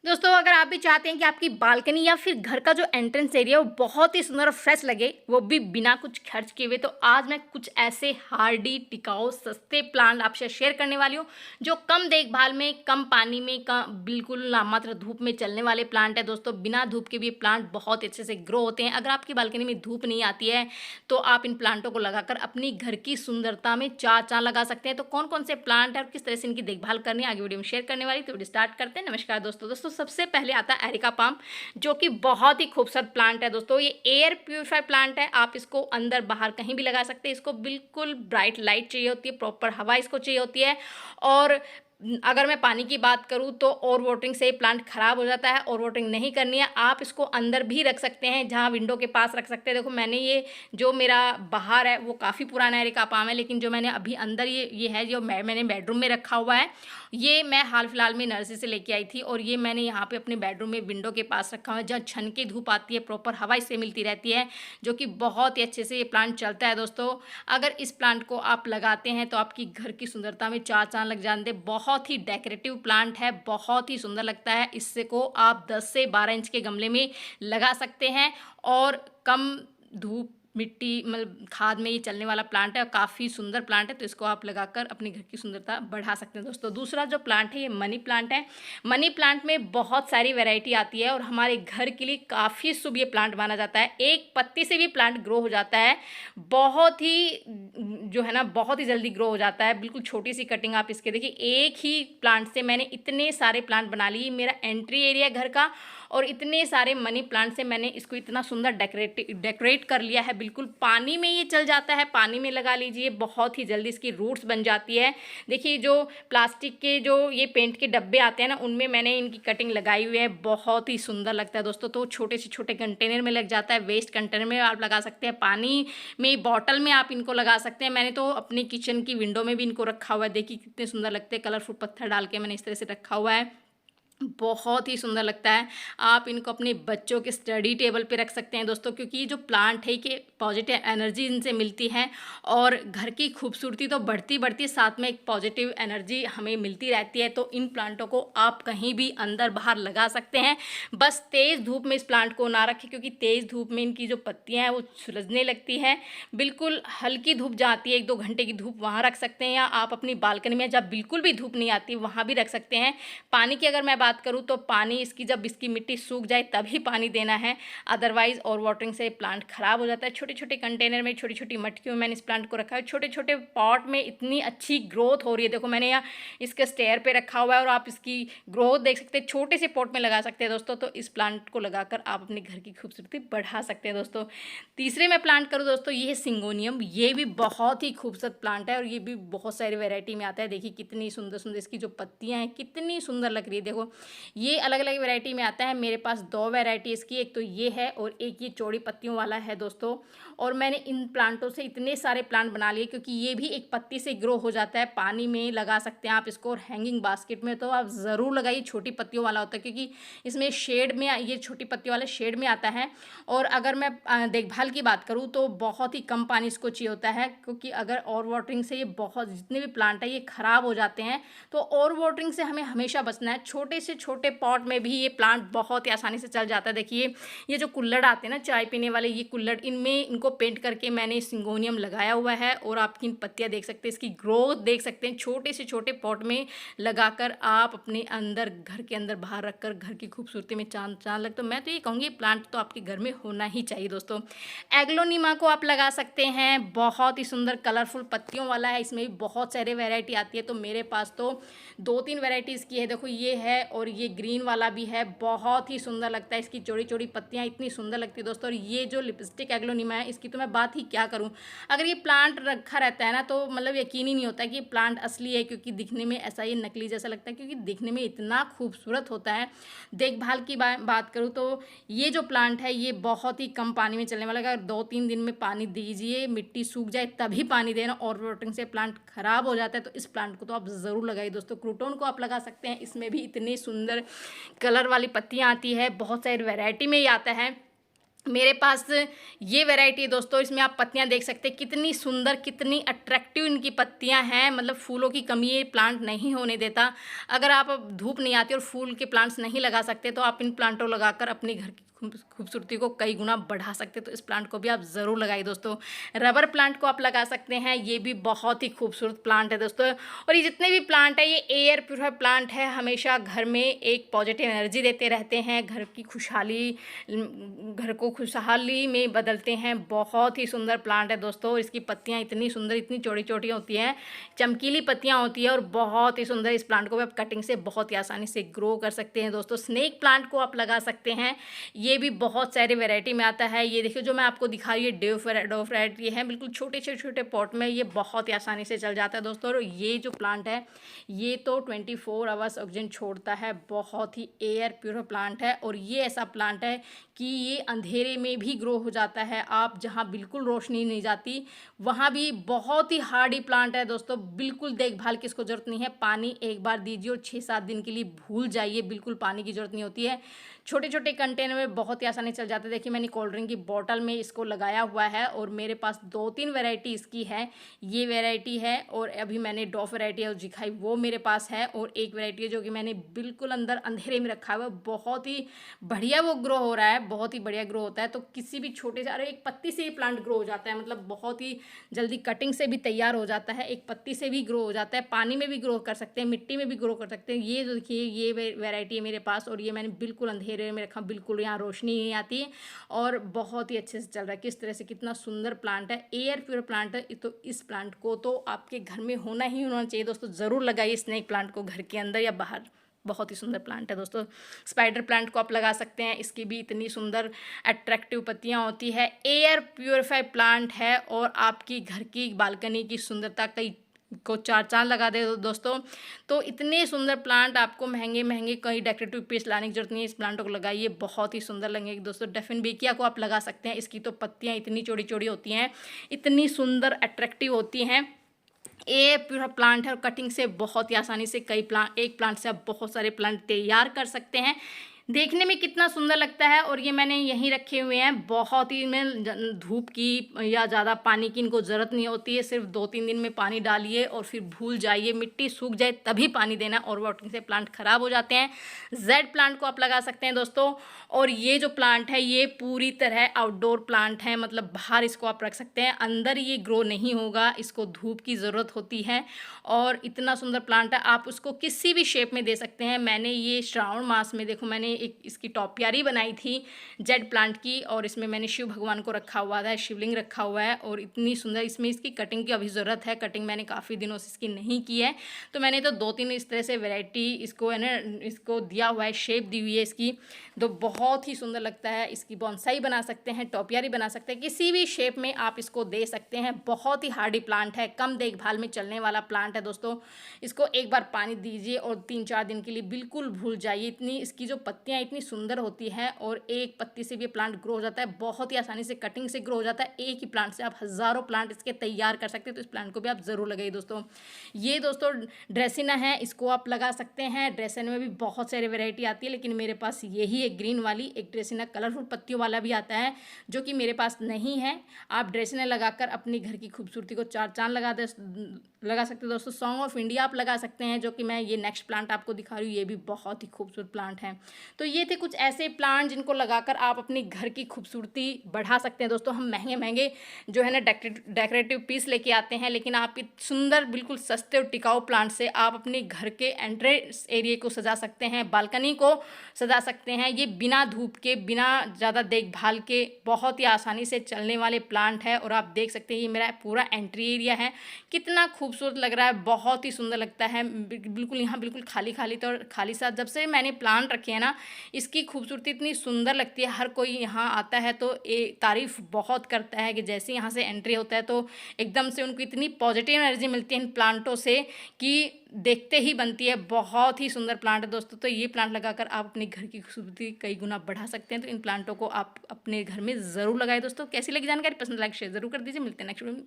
दोस्तों, अगर आप भी चाहते हैं कि आपकी बालकनी या फिर घर का जो एंट्रेंस एरिया वो बहुत ही सुंदर और फ्रेश लगे, वो भी बिना कुछ खर्च किए हुए, तो आज मैं कुछ ऐसे हार्डी, टिकाऊ, सस्ते प्लांट आपसे शेयर करने वाली हूँ, जो कम देखभाल में, कम पानी में, बिल्कुल नामात्र धूप में चलने वाले प्लांट है। दोस्तों, बिना धूप के भी ये प्लांट बहुत अच्छे से ग्रो होते हैं। अगर आपकी बालकनी में धूप नहीं आती है, तो आप इन प्लांटों को लगाकर अपनी घर की सुंदरता में चार चांद लगा सकते हैं। तो कौन-कौन से प्लांट है और किस तरह से इनकी देखभाल करनी है, आगे वीडियो में शेयर करने वाली, तो वीडियो स्टार्ट करते हैं। नमस्कार दोस्तों, सबसे पहले आता है एरिका पाम, जो कि बहुत ही खूबसूरत प्लांट है। दोस्तों, ये एयर प्यूरीफायर प्लांट है। आप इसको अंदर बाहर कहीं भी लगा सकते हैं। इसको बिल्कुल ब्राइट लाइट चाहिए होती है, प्रॉपर हवा इसको चाहिए होती है। और अगर मैं पानी की बात करूँ तो ओवर वाटरिंग से प्लांट खराब हो जाता है। ओवर वाटरिंग नहीं करनी है। आप इसको अंदर भी रख सकते हैं, जहाँ विंडो के पास रख सकते हैं। देखो, मैंने ये जो मेरा बाहर है वो काफ़ी पुराना एरिका पाम है, लेकिन जो मैंने अभी अंदर ये है, जो मैंने बेडरूम में रखा हुआ है, ये मैं हाल फिलहाल में नर्सरी से लेके आई थी। और ये मैंने यहाँ पे अपने बेडरूम में विंडो के पास रखा हुआ है, जहाँ छन के धूप आती है, प्रॉपर हवा इससे मिलती रहती है, जो कि बहुत ही अच्छे से ये प्लांट चलता है। दोस्तों, अगर इस प्लांट को आप लगाते हैं तो आपकी घर की सुंदरता में चार चांद लग जाते। बहुत ही डेकोरेटिव प्लांट है, बहुत ही सुंदर लगता है। इससे को आप 10 से 12 इंच के गमले में लगा सकते हैं और कम धूप, मिट्टी, मतलब खाद में ये चलने वाला प्लांट है और काफ़ी सुंदर प्लांट है। तो इसको आप लगाकर अपने घर की सुंदरता बढ़ा सकते हैं। दोस्तों, दूसरा जो प्लांट है, ये मनी प्लांट है। मनी प्लांट में बहुत सारी वैरायटी आती है और हमारे घर के लिए काफ़ी शुभ ये प्लांट माना जाता है। एक पत्ती से भी प्लांट ग्रो हो जाता है। बहुत ही जो है ना, बहुत ही जल्दी ग्रो हो जाता है। बिल्कुल छोटी सी कटिंग आप इसके देखिए, एक ही प्लांट से मैंने इतने सारे प्लांट बना लिए। मेरा एंट्री एरिया घर का, और इतने सारे मनी प्लांट से मैंने इसको इतना सुंदर डेकोरेट कर लिया है। बिल्कुल पानी में ये चल जाता है, पानी में लगा लीजिए, बहुत ही जल्दी इसकी रूट्स बन जाती है। देखिए, जो प्लास्टिक के जो ये पेंट के डब्बे आते हैं ना, उनमें मैंने इनकी कटिंग लगाई हुई है। बहुत ही सुंदर लगता है दोस्तों। तो छोटे से छोटे कंटेनर में लग जाता है, वेस्ट कंटेनर में आप लगा सकते हैं, पानी में बॉटल में आप इनको लगा सकते हैं। मैंने तो अपनी किचन की विंडो में भी इनको रखा हुआ है। देखिए कितने सुंदर लगते हैं, कलरफुल पत्थर डाल के मैंने इस तरह से रखा हुआ है। बहुत ही सुंदर लगता है। आप इनको अपने बच्चों के स्टडी टेबल पे रख सकते हैं दोस्तों, क्योंकि ये जो प्लांट है कि पॉजिटिव एनर्जी इनसे मिलती है और घर की खूबसूरती तो बढ़ती बढ़ती, साथ में एक पॉजिटिव एनर्जी हमें मिलती रहती है। तो इन प्लांटों को आप कहीं भी अंदर बाहर लगा सकते हैं। बस तेज़ धूप में इस प्लांट को ना रखें, क्योंकि तेज़ धूप में इनकी जो पत्तियाँ हैं वो सुलझने लगती हैं। बिल्कुल हल्की धूप जाती है, 1-2 घंटे की धूप, वहाँ रख सकते हैं। या आप अपनी बालकनी में जब बिल्कुल भी धूप नहीं आती, वहाँ भी रख सकते हैं। पानी की अगर मैं बात करूँ तो पानी इसकी, जब इसकी मिट्टी सूख जाए तभी पानी देना है, अदरवाइज ओवर वाटरिंग से प्लांट खराब हो जाता है। छोटे छोटे कंटेनर में, छोटी छोटी मटकियों में मैंने इस प्लांट को रखा है। छोटे छोटे पॉट में इतनी अच्छी ग्रोथ हो रही है। देखो, मैंने यहाँ इसके स्टेयर पे रखा हुआ है और आप इसकी ग्रोथ देख सकते हैं। छोटे से पॉट में लगा सकते हैं दोस्तों। तो इस प्लांट को लगाकर आप अपने घर की खूबसूरती बढ़ा सकते हैं दोस्तों। तीसरे में प्लांट करूँ दोस्तों, ये है सिंगोनियम। ये भी बहुत ही खूबसूरत प्लांट है और ये भी बहुत सारी वैरायटी में आता है। देखिए कितनी सुंदर सुंदर इसकी जो पत्तियाँ हैं, कितनी सुंदर लग रही है। देखो, ये अलग अलग वैरायटी में आता है। मेरे पास 2 वैरायटी इसकी, एक तो ये है और एक ये चौड़ी पत्तियों वाला है दोस्तों। और मैंने इन प्लांटों से इतने सारे प्लांट बना लिए, क्योंकि ये भी एक पत्ती से ग्रो हो जाता है। पानी में लगा सकते हैं आप इसको, और हैंगिंग बास्केट में तो आप ज़रूर लगाइए। छोटी पत्तियों वाला होता है, क्योंकि इसमें शेड में, ये छोटी पत्तियों वाले शेड में आता है। और अगर मैं देखभाल की बात करूँ तो बहुत ही कम पानी इसको चाहिए होता है, क्योंकि अगर ओवर वाटरिंग से ये बहुत, जितने भी प्लांट है ये ख़राब हो जाते हैं। तो ओवर वाटरिंग से हमें हमेशा बचना है। छोटे से छोटे पॉट में भी ये प्लांट बहुत ही आसानी से चल जाता है। देखिए, ये जो कुल्हड़ आते हैं ना चाय पीने वाले, ये कुल्हड़, इनमें इनको पेंट करके मैंने सिंगोनियम लगाया हुआ है। और आपकी इन पत्तियाँ देख सकते हैं, इसकी ग्रोथ देख सकते हैं। छोटे से छोटे पॉट में लगाकर आप अपने अंदर, घर के अंदर बाहर रखकर घर की खूबसूरती में चांद चांद लग। तो मैं तो ये कहूँगी, प्लांट तो आपके घर में होना ही चाहिए दोस्तों। एग्लोनिमा को आप लगा सकते हैं, बहुत ही सुंदर कलरफुल पत्तियों वाला है। इसमें भी बहुत सारे वैरायटी आती है। तो मेरे पास तो 2-3 वैरायटीज़ की है। देखो, ये है और ये ग्रीन वाला भी है। बहुत ही सुंदर लगता है, इसकी चौड़ी चौड़ी पत्तियाँ इतनी सुंदर लगती है दोस्तों। और ये जो लिपस्टिक एग्लोनिमा है, इसकी तो मैं बात ही क्या करूँ। अगर ये प्लांट रखा रहता है ना, तो मतलब यकीन ही नहीं होता कि ये प्लांट असली है, क्योंकि दिखने में ऐसा ये नकली जैसा लगता है, क्योंकि दिखने में इतना खूबसूरत होता है। देखभाल की बात करूँ तो ये जो प्लांट है ये बहुत ही कम पानी में चलने वाला है। अगर 2-3 दिन में पानी दीजिए, मिट्टी सूख जाए तभी पानी देना। और वाटरिंग से प्लांट खराब हो जाता है। तो इस प्लांट को तो आप ज़रूर लगाइए दोस्तों। क्रूटोन को आप लगा सकते हैं, इसमें भी इतनी सुंदर कलर वाली पत्तियाँ आती है, बहुत सारी वैरायटी में ही आता है। मेरे पास ये वैरायटी है दोस्तों। इसमें आप पत्तियां देख सकते हैं कितनी सुंदर, कितनी अट्रैक्टिव इनकी पत्तियां हैं। मतलब फूलों की कमी ये प्लांट नहीं होने देता। अगर आप अब धूप नहीं आती और फूल के प्लांट्स नहीं लगा सकते तो आप इन प्लांटों लगाकर अपने घर की खूबसूरती को कई गुना बढ़ा सकते हैं। तो इस प्लांट को भी आप ज़रूर लगाइए दोस्तों। रबर प्लांट को आप लगा सकते हैं, ये भी बहुत ही खूबसूरत प्लांट है दोस्तों। और ये जितने भी प्लांट है ये एयर प्योरीफायर प्लांट है, हमेशा घर में एक पॉजिटिव एनर्जी देते रहते हैं, घर की खुशहाली, घर को खुशहाली में बदलते हैं। बहुत ही सुंदर प्लांट है दोस्तों। इसकी पत्तियां इतनी सुंदर, इतनी चौड़ी चौड़ी होती हैं, चमकीली पत्तियां होती है और बहुत ही सुंदर। इस प्लांट को भी आप कटिंग से बहुत ही आसानी से ग्रो कर सकते हैं दोस्तों। स्नेक प्लांट को आप लगा सकते हैं, ये भी बहुत सारे वैरायटी में आता है। ये देखिए जो मैं आपको दिखा रही है डोफरेट, ये है बिल्कुल छोटे छोटे छोटे पॉट में, ये बहुत ही आसानी से चल जाता है दोस्तों। और ये जो प्लांट है ये तो 24 आवर्स ऑक्सीजन छोड़ता है, बहुत ही एयर प्योर प्लांट है। और ये ऐसा प्लांट है कि ये अंधेरे में भी ग्रो हो जाता है। आप जहाँ बिल्कुल रोशनी नहीं जाती वहाँ भी, बहुत ही हार्डी प्लांट है दोस्तों। बिल्कुल देखभाल की इसको ज़रूरत नहीं है, पानी एक बार दीजिए और 6-7 दिन के लिए भूल जाइए, बिल्कुल पानी की ज़रूरत नहीं होती है। छोटे छोटे कंटेनर में बहुत ही आसानी चल जाता है। देखिए मैंने कोल्ड ड्रिंक की बॉटल में इसको लगाया हुआ है और मेरे पास 2-3 वैरायटी इसकी है। ये वैरायटी है और अभी मैंने डॉफ वैरायटी है दिखाई, वो मेरे पास है। और एक वैरायटी है जो कि मैंने बिल्कुल अंदर अंधेरे में रखा हुआ है, बहुत ही बढ़िया वो ग्रो हो रहा है, बहुत ही बढ़िया ग्रो होता है। तो किसी भी छोटे से, अरे एक पत्ती से ही प्लांट ग्रो हो जाता है, मतलब बहुत ही जल्दी कटिंग से भी तैयार हो जाता है, एक पत्ती से भी ग्रो हो जाता है। पानी में भी ग्रो कर सकते हैं, मिट्टी में भी ग्रो कर सकते हैं। ये जो देखिए ये वैरायटी है मेरे पास और ये मैंने बिल्कुल अंधेरे में रखा, बिल्कुल यहाँ रोशनी नहीं आती है और बहुत ही अच्छे से चल रहा है। किस तरह से, कितना सुंदर प्लांट है, एयर प्योर प्लांट है। तो इस प्लांट को तो आपके घर में होना ही होना चाहिए दोस्तों। ज़रूर लगाइए स्नेक प्लांट को घर के अंदर या बाहर, बहुत ही सुंदर प्लांट है दोस्तों। स्पाइडर प्लांट को आप लगा सकते हैं, इसकी भी इतनी सुंदर अट्रैक्टिव पत्तियां होती है। एयर प्योरीफाई प्लांट है और आपकी घर की बालकनी की सुंदरता कई को चार चांद लगा दे दोस्तों। तो इतने सुंदर प्लांट आपको महंगे महंगे कहीं डेकोरेटिव पीस लाने की जरूरत नहीं है, इस प्लांटों को लगाइए, बहुत ही सुंदर लगेंगे दोस्तों। डेफिनबेकिया को आप लगा सकते हैं, इसकी तो पत्तियां इतनी चौड़ी चौड़ी होती हैं, इतनी सुंदर अट्रैक्टिव होती हैं। ये पूरा प्लांट है और कटिंग से बहुत ही आसानी से कई प्लांट, एक प्लांट से आप बहुत सारे प्लांट तैयार कर सकते हैं। देखने में कितना सुंदर लगता है। और ये मैंने यहीं रखे हुए हैं, बहुत ही इनमें धूप की या ज़्यादा पानी की इनको ज़रूरत नहीं होती है। सिर्फ 2-3 दिन में पानी डालिए और फिर भूल जाइए, मिट्टी सूख जाए तभी पानी देना, और वाटरिंग से प्लांट खराब हो जाते हैं। जेड प्लांट को आप लगा सकते हैं दोस्तों। और ये जो प्लांट है ये पूरी तरह आउटडोर प्लांट है, मतलब बाहर इसको आप रख सकते हैं, अंदर ये ग्रो नहीं होगा, इसको धूप की ज़रूरत होती है। और इतना सुंदर प्लांट है, आप उसको किसी भी शेप में दे सकते हैं। मैंने ये श्रावण मास में देखो मैंने एक इसकी टॉपियारी बनाई थी जेड प्लांट की, और इसमें मैंने शिव भगवान को रखा हुआ था, शिवलिंग रखा हुआ है। और इतनी सुंदर, इसमें इसकी कटिंग की अभी ज़रूरत है, कटिंग मैंने काफ़ी दिनों से इसकी नहीं की है। तो मैंने तो 2-3 इस तरह से वैरायटी इसको है ना, इसको दिया हुआ है, शेप दी हुई है इसकी, तो बहुत ही सुंदर लगता है। इसकी बॉन्साई बना सकते हैं, टॉपियारी बना सकते हैं, किसी भी शेप में आप इसको दे सकते हैं। बहुत ही हार्डी प्लांट है, कम देखभाल में चलने वाला प्लांट है दोस्तों। इसको एक बार पानी दीजिए और 3-4 दिन के लिए बिल्कुल भूल जाइए। इतनी इसकी जो पत्तियां इतनी सुंदर होती है और एक पत्ती से भी प्लांट ग्रो हो जाता है, बहुत ही आसानी से कटिंग से ग्रो हो जाता है। एक ही प्लांट से आप हज़ारों प्लांट इसके तैयार कर सकते हैं। तो इस प्लांट को भी आप ज़रूर लगाइए दोस्तों। ये दोस्तों ड्रेसिना है, इसको आप लगा सकते हैं। ड्रेसिना में भी बहुत सारी वैरायटी आती है, लेकिन मेरे पास यही एक ग्रीन वाली, एक ड्रेसिना कलरफुल पत्तियों वाला भी आता है जो कि मेरे पास नहीं है। आप ड्रेसिना लगाकर अपने घर की खूबसूरती को चार चांद लगा सकते हैं दोस्तों। सॉन्ग ऑफ इंडिया आप लगा सकते हैं, जो कि मैं ये नेक्स्ट प्लांट आपको दिखा रही हूँ, ये भी बहुत ही खूबसूरत प्लांट है। तो ये थे कुछ ऐसे प्लांट जिनको लगाकर आप अपने घर की खूबसूरती बढ़ा सकते हैं दोस्तों। हम महंगे महंगे जो है ना डेकोरेटिव पीस लेके आते हैं, लेकिन आप सुंदर बिल्कुल सस्ते और टिकाऊ प्लांट से आप अपने घर के एंट्रेंस एरिया को सजा सकते हैं, बालकनी को सजा सकते हैं। ये बिना धूप के, बिना ज़्यादा देखभाल के बहुत ही आसानी से चलने वाले प्लांट है। और आप देख सकते हैं ये मेरा पूरा एंट्री एरिया है, कितना खूबसूरत लग रहा है, बहुत ही सुंदर लगता है। बिल्कुल यहाँ बिल्कुल खाली खाली तो खाली सा, जब से मैंने प्लांट रखे हैं ना, इसकी खूबसूरती इतनी सुंदर लगती है। हर कोई यहाँ आता है तो तारीफ़ बहुत करता है कि जैसे यहाँ से एंट्री होता है तो एकदम से उनको इतनी पॉजिटिव एनर्जी मिलती है इन प्लांटों से कि देखते ही बनती है। बहुत ही सुंदर प्लांट है दोस्तों। तो ये प्लांट लगाकर आप अपने घर की खूबसूरती कई गुना बढ़ा सकते हैं। तो इन प्लांटों को आप अपने घर में ज़रूर लगाएं दोस्तों। कैसी लगी जानकारी, पसंद लाइक शेयर ज़रूर कर दीजिए। मिलते हैं नेक्स्ट वीडियो में।